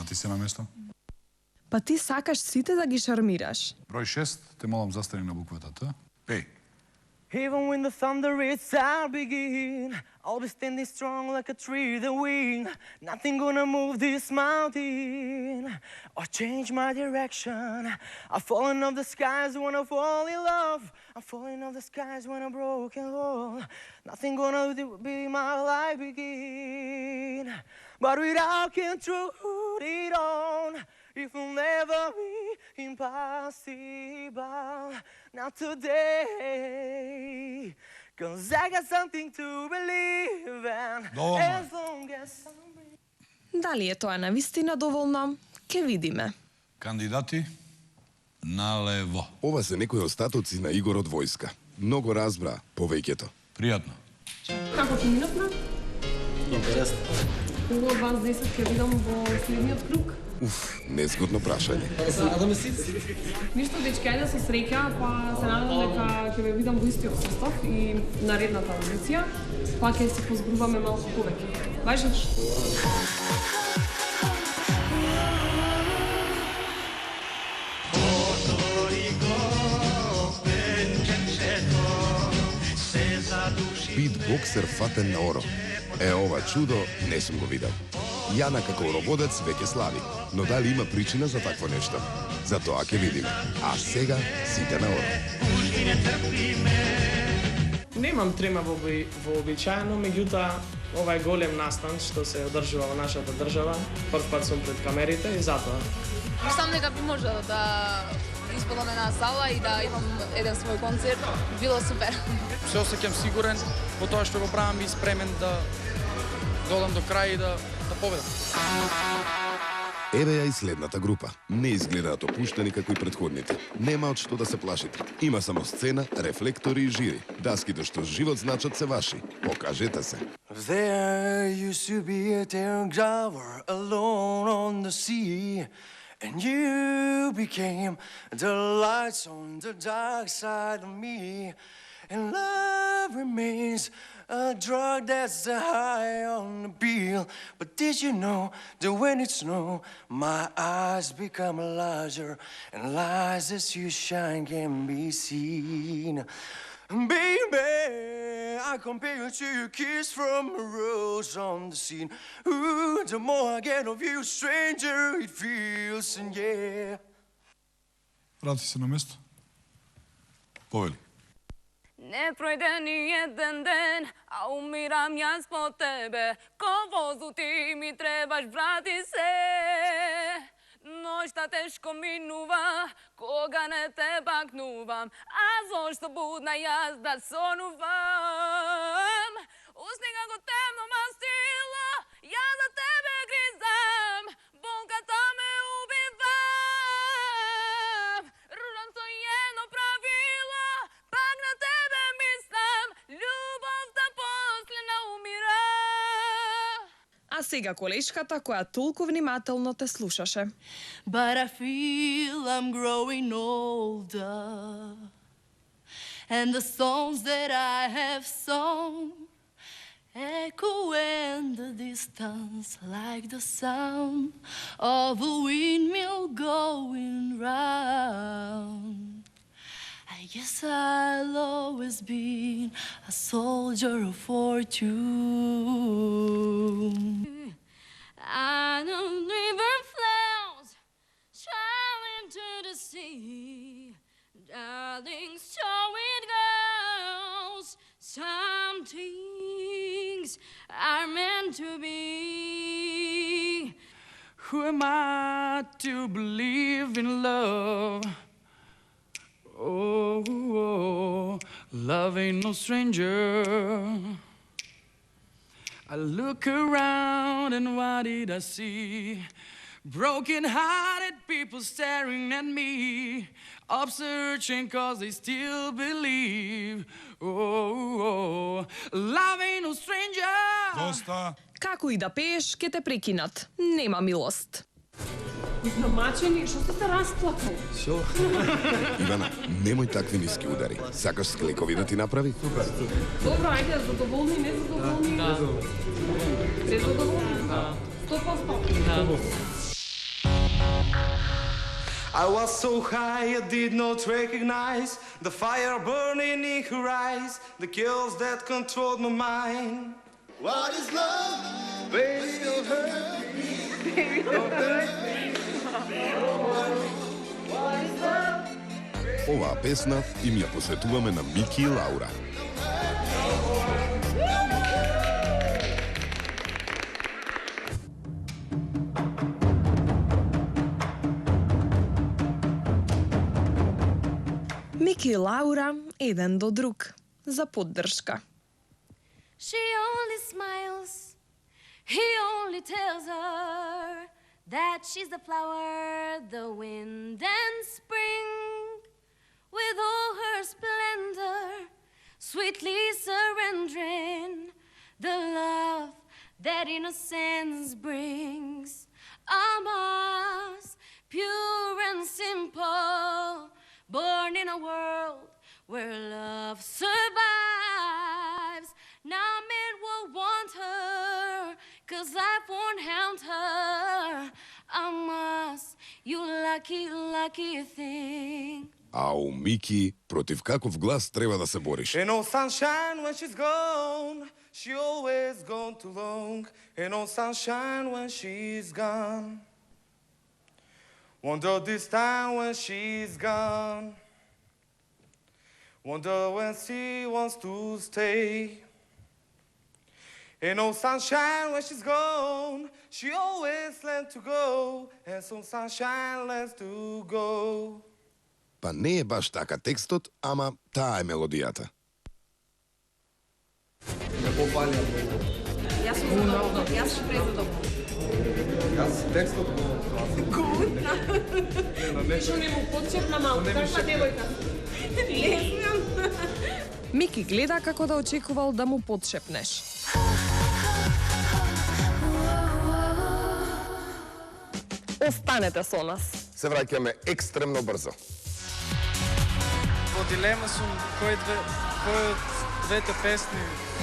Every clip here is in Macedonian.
Ти си на место. Па ти сакаш сите да ги шармираш. Број 6, те молам застани на буквата Т. Пеј. Even when the thunder hits, I'll begin. I'll be standing strong like a tree, the wind. Nothing gonna move this mountain or change my direction. I'm falling off the skies when I fall in love. I'm falling off the skies when I'm broken heart. Nothing gonna be my life begin. But without control it on, it will never be impossible. Not today, 'cause I got something to believe in. Доволно. As long as I'm breathing. Дали е тоа навистина доволно? Ке видиме. Кандидати налево. Ова се некои остатоци на Игор од војска. Многу разбра повеќето. Пријатно. Како ти минавме? Интересно. Кого од вас 10 ќе видам во следниот круг? Уф, незгодно прашање. А да ме си? Ништо, дечки, ајде со среќа, па се надевам дека ќе ве видам во истиот состав и наредната аудиција, па ќе си позбруваме малку повеќе. Важно? Битбоксер фатен на оро. Ова чудо не сум го видел. Јана како ороводец веќе слави, но дали има причина за такво нешто? За тоа ќе видиме. А сега сите на оро. Немам трема вообичаено, меѓутоа ова е голем настан што се одржува во нашата држава. Прв пат сум пред камерите и затоа. Мислам дека би можело да испадам една зала и да имам еден свој концерт. Било супер. Се осеќам сигурен во тоа што го правам и спремен да додам до крај и да победам. Еве ја и следната група. Не изгледаат опуштени како и претходните. Нема од што да се плашите. Има само сцена, рефлектори и жири. Даските што живот значат се ваши. Покажете се. There used to be a teardropper alone on the sea, and you became the lights on the dark side of me. And love remains a drug that's a high on the pill. But did you know that when it snows, my eyes become larger, and lies as you shine can be seen. Baby, I compare you to a kiss from a rose on the scene. Ooh, the more I get of you, stranger it feels, and yeah. Vrati se na mesto. Повели. Не пројде ни еден ден, а умирам јас по тебе. Ко возу ти ми требаш, брати се. Ноќта тешко минува, кога не те бакнувам. А зошто будна јас да сонувам? Усни како темно мастило, јас за тебе гризам. Болката ме убивам. Рушам со едно правило, пак на тебе мислам. Љубовта после наумира. А сега колешката која толку внимателно те слушаше. But I feel I'm growing older, and the songs that I have sung echo in the distance like the sound of a windmill going round. I guess I'll always be a soldier of fortune. I know river flows traveling to the sea. Darling, so it goes. Some things are meant to be. Who am I to believe in love? Oh, oh, love ain't no stranger. I look around and what did I see? Broken-hearted people staring at me, up searching cause they still believe. Oh, oh, love ain't no stranger. Доста. Како и да пееш, ке те прекинат. Нема милост. Изнамачени, што сте се расплакали? Ивана, немој такви ниски удари. Сакаш склекови да ти направи? Добро, ајде, задоволни, незадоволни? Да. Незадоволни? 100%? Да. I was so high I did not recognize the fire burning in her eyes, the kills that controlled my mind. What is love? Baby, don't hurt me. Baby, don't hurt me. What is love? Оваа песна им ја посветуваме на Мики и Лаура. Мики и Лаура еден до друг за поддршка. She only smiles, he only tells her that she's the flower, the wind and spring. With all her splendor, sweetly surrendering the love that innocence brings. Amas, pure and simple, born in a world where love survives. Now men will want her, 'cause life won't hound her. Amas, you lucky, lucky thing. А у Мики против каков глас треба да се бориш? Ain't no sunshine when she's gone. She always gone too long. Ain't no sunshine when she's gone. Wonder this time when she's gone. Wonder when she wants to stay. Ain't no sunshine when she's gone. She always lets to go. And some sunshine lets to go. Па не е баш така текстот, ама таа е мелодијата. Јас сум задоволна, јас сум презадоволна. Јас текстот Нешто не му подчепна малку, каква девојка? Не знам. Мики гледа како да очекувал да му подшепнеш. Останете со нас. Се враќаме екстремно брзо. Во дилема сум кој од двете песни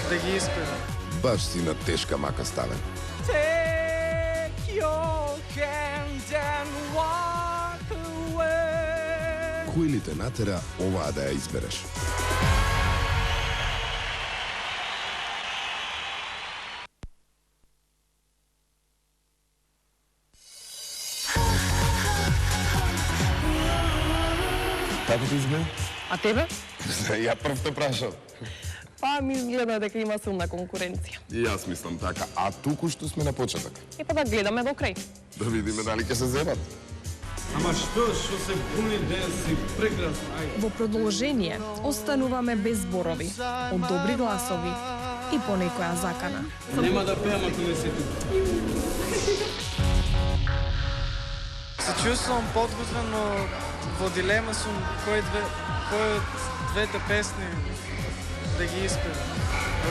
да ги испевам. Баш си на тешка мака ставен. Take your hand and walk away. Кој ли те натера оваа да ја избереш? Како ти изгледа? А тебе? Ја прв те прашав. Па ми изгледа дека има силна конкуренција. И јас мислам така, а туку што сме на почеток. И па да гледаме до крај. Да видиме дали ќе се земат. Ама што се буни ден си прекрасно, ајде. Во продолжение остануваме без зборови, од добри гласови и по некоја закана. Нема да пеам ако не се тука. Се чувствувам подготвен, но во дилема сум кој од двете песни да ги испевам.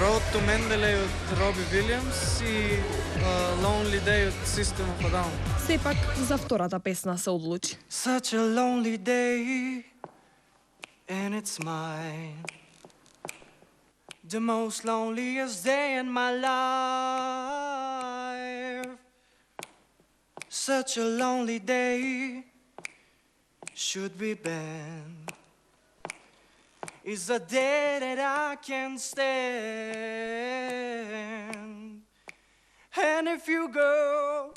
Road to Mendeley од Роби Вилијамс и Lonely Day од System of a Down. Сепак за втората песна се одлучи. Such a lonely day, and it's mine. The most loneliest day in my life. Such a lonely day should be banned. It's a day that I can't stand. And if you go,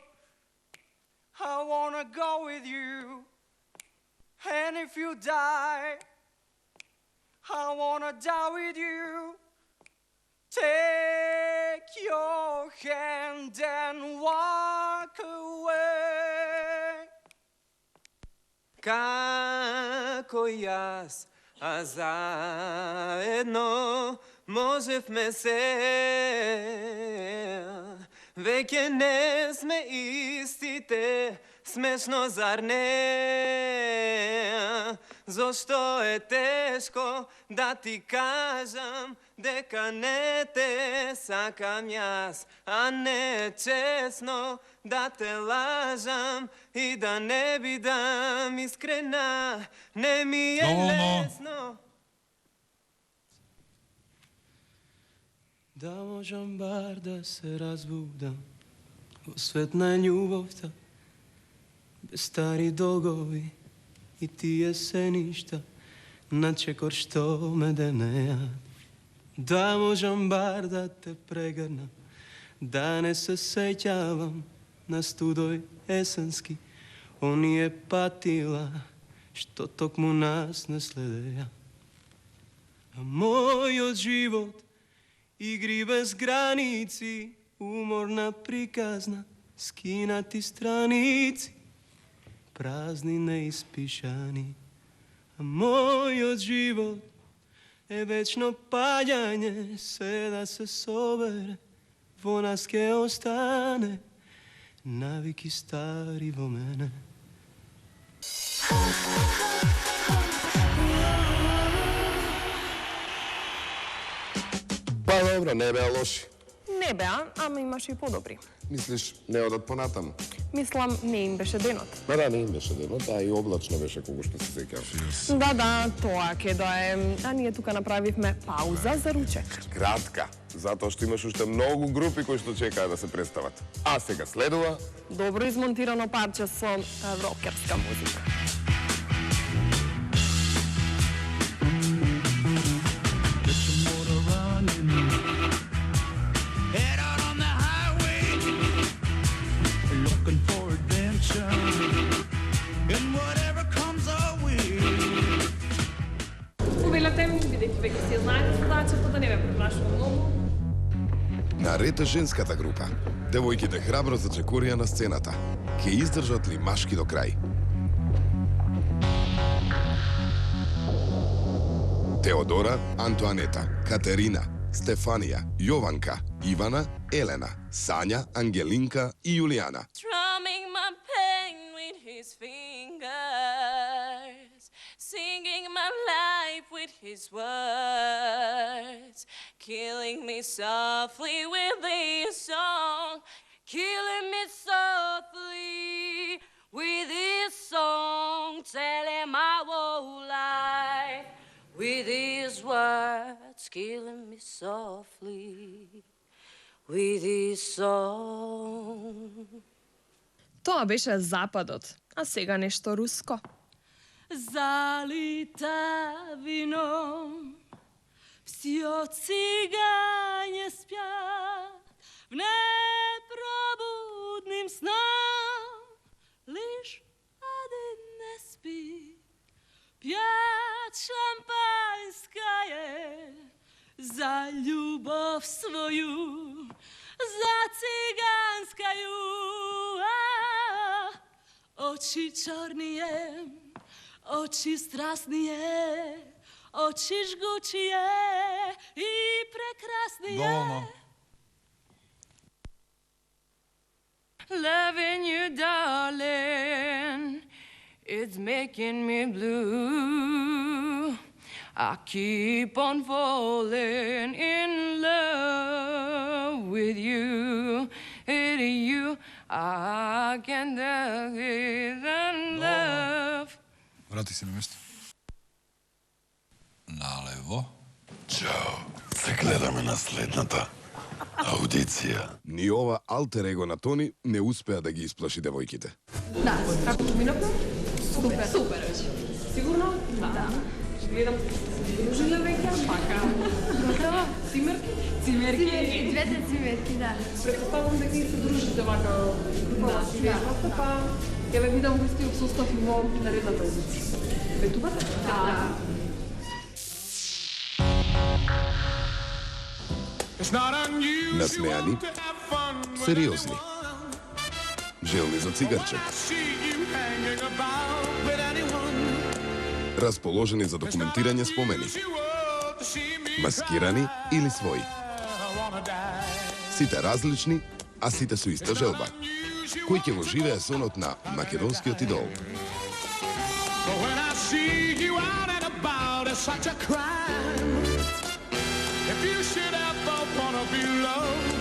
I wanna go with you. And if you die, I wanna die with you. Take your hand and walk away. Како јас, а заедно можевме се. Веќе не сме истите, смешно зар не? Зошто е тешко да ти кажам дека не те сакам јас, а не е честно да те лажам и да не бидам искрена, не ми е лесно. Да можам бар да се разбудам во свет на љубовта, без стари долгови и тие се ништа на чекор што ме денеат. Да можам бар да те прегрнам, да не се сеќавам на студој есенски, оние патила што токму нас не следеа. А мојот живот игри без граници, уморна приказна, скинати страници, празни неиспишани. А мојот живот е вечно паѓање, се да се собере, во нас ке остане навики стари во мене. Па добро, не беа лоши. Не беа, ама имаше и подобри. Мислиш, не одат понатаму? Мислам, не им беше денот. Ма да, не им беше денот, а и облачно беше кога што се сеќавам. Да, тоа ќе да е. А ние тука направивме пауза за ручек. Кратка, затоа што имаш уште многу групи кои што чекаат да се представат. А сега следува Добро измонтирано парче со рокерска музика. Повелете ми, бидејќи веќе си ја знаете задачата, да не ме препрашува многу. наред е женската група. Девојките храбро зачекорија на сцената. Ке издржат ли машки до крај? Теодора, Антоанета, Катерина, Стефанија, Јованка, Ивана, Елена, Сања, Ангелинка и Јулијана. Strumming my pain with his fingers, singing my life with his words, killing me softly with his song, killing me softly with his song, telling my whole life with his words, killing me softly with his song. Тоа беше Западот, а сега нешто руско. Залита вином, всё цыгане спят в непробудным снам, лишь один не спит, пьет шампанское за любовь свою, за цыганскую. Очи черные, очи страстные, очи жгучие и прекрасные. Доволно. Loving you, darling, it's making me blue. I keep on falling in love with you. With you, I can do it and love. Vrati se na mesto. Nalevo. Чао. Се гледаме на следната аудиција. Ни ова алтер его на Тони не успеа да ги исплаши девојките. Да, како поминавме? Супер. Супер беше. Сигурно? Да. Гледам, дружиле веќе, пака. Готово? Цимерки? Цимерки. Двете цимерки, да. Предпоставам дека и се дружите вака на сирејата, па ќе ве видам во истиот состав и во наредната аудиција. Ветувате? Да. Насмеани, сериозни, желни за цигарче, расположени за документирање спомени, маскирани или своји. Сите различни, а сите со иста желба. Кој ќе го живее сонот на македонскиот идол? If you should ever wanna be loved,